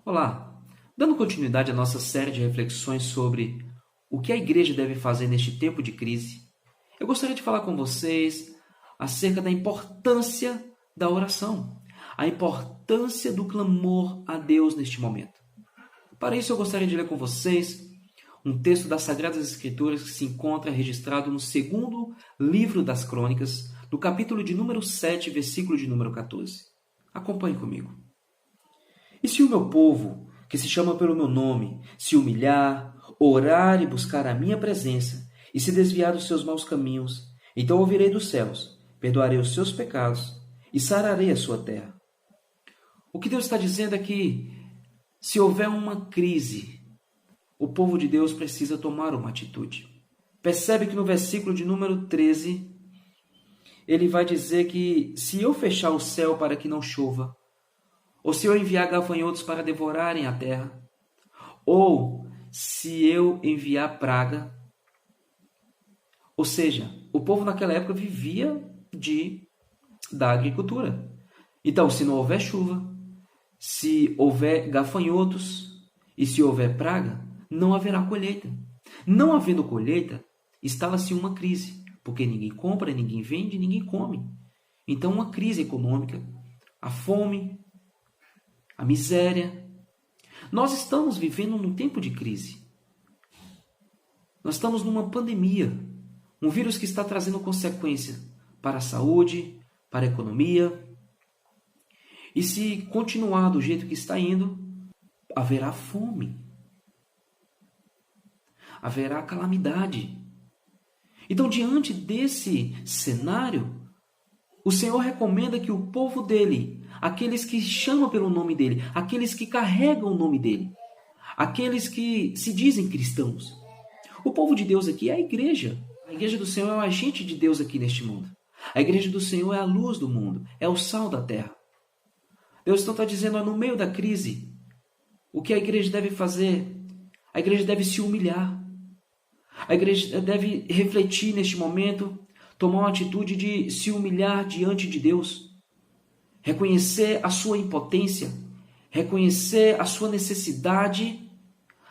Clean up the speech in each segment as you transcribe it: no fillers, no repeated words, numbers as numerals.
Olá! Dando continuidade à nossa série de reflexões sobre o que a igreja deve fazer neste tempo de crise, eu gostaria de falar com vocês acerca da importância da oração, a importância do clamor a Deus neste momento. Para isso, eu gostaria de ler com vocês um texto das Sagradas Escrituras que se encontra registrado no segundo livro das Crônicas, no capítulo de número 7, versículo de número 14. Acompanhe comigo. E se o meu povo, que se chama pelo meu nome, se humilhar, orar e buscar a minha presença, e se desviar dos seus maus caminhos, então ouvirei dos céus, perdoarei os seus pecados e sararei a sua terra. O que Deus está dizendo é que, se houver uma crise, o povo de Deus precisa tomar uma atitude. Percebe que no versículo de número 13, ele vai dizer que se eu fechar o céu para que não chova, ou se eu enviar gafanhotos para devorarem a terra, ou se eu enviar praga. Ou seja, o povo naquela época vivia da agricultura. Então, se não houver chuva, se houver gafanhotos e se houver praga, não haverá colheita. Não havendo colheita, instala-se uma crise, porque ninguém compra, ninguém vende, ninguém come. Então, uma crise econômica, a fome, a miséria. Nós estamos vivendo num tempo de crise. Nós estamos numa pandemia, um vírus que está trazendo consequência para a saúde, para a economia. E se continuar do jeito que está indo, haverá fome. Haverá calamidade. Então, diante desse cenário, o Senhor recomenda que o povo dele, aqueles que chamam pelo nome dele, aqueles que carregam o nome dele, aqueles que se dizem cristãos. O povo de Deus aqui é a igreja. A igreja do Senhor é o agente de Deus aqui neste mundo. A igreja do Senhor é a luz do mundo, é o sal da terra. Deus então está dizendo, no meio da crise, o que a igreja deve fazer? A igreja deve se humilhar. A igreja deve refletir neste momento, tomar uma atitude de se humilhar diante de Deus, reconhecer a sua impotência, reconhecer a sua necessidade,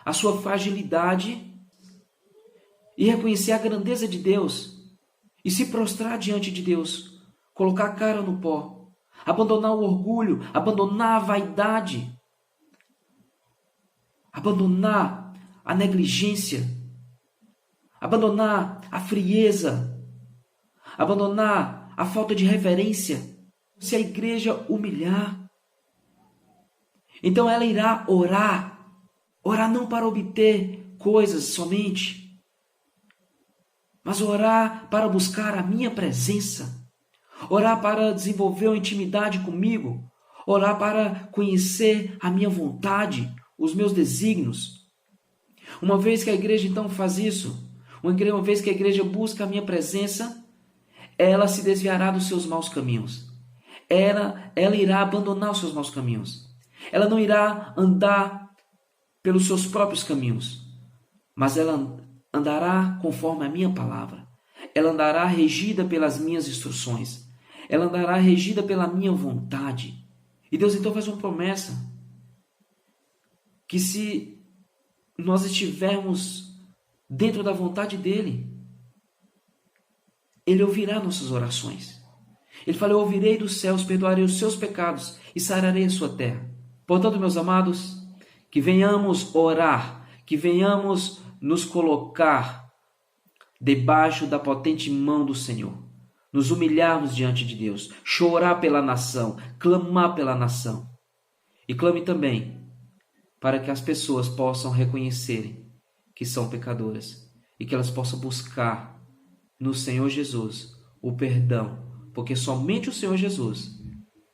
a sua fragilidade e reconhecer a grandeza de Deus e se prostrar diante de Deus, colocar a cara no pó, abandonar o orgulho, abandonar a vaidade, abandonar a negligência, abandonar a frieza, abandonar a falta de reverência. Se a igreja humilhar, então ela irá orar. Orar não para obter coisas somente, mas orar para buscar a minha presença. Orar para desenvolver uma intimidade comigo. Orar para conhecer a minha vontade, os meus desígnios. Uma vez que a igreja então faz isso, uma vez que a igreja busca a minha presença, ela se desviará dos seus maus caminhos. Ela irá abandonar os seus maus caminhos. Ela não irá andar pelos seus próprios caminhos, mas ela andará conforme a minha palavra. Ela andará regida pelas minhas instruções. Ela andará regida pela minha vontade. E Deus então faz uma promessa, que se nós estivermos dentro da vontade dele, ele ouvirá nossas orações. Ele fala, eu ouvirei dos céus, perdoarei os seus pecados e sararei a sua terra. Portanto, meus amados, que venhamos orar, que venhamos nos colocar debaixo da potente mão do Senhor, nos humilharmos diante de Deus, chorar pela nação, clamar pela nação. E clame também para que as pessoas possam reconhecerem que são pecadoras e que elas possam buscar no Senhor Jesus o perdão, porque somente o Senhor Jesus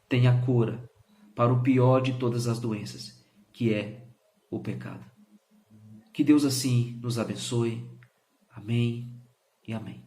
tem a cura para o pior de todas as doenças, que é o pecado. Que Deus assim nos abençoe. Amém e amém.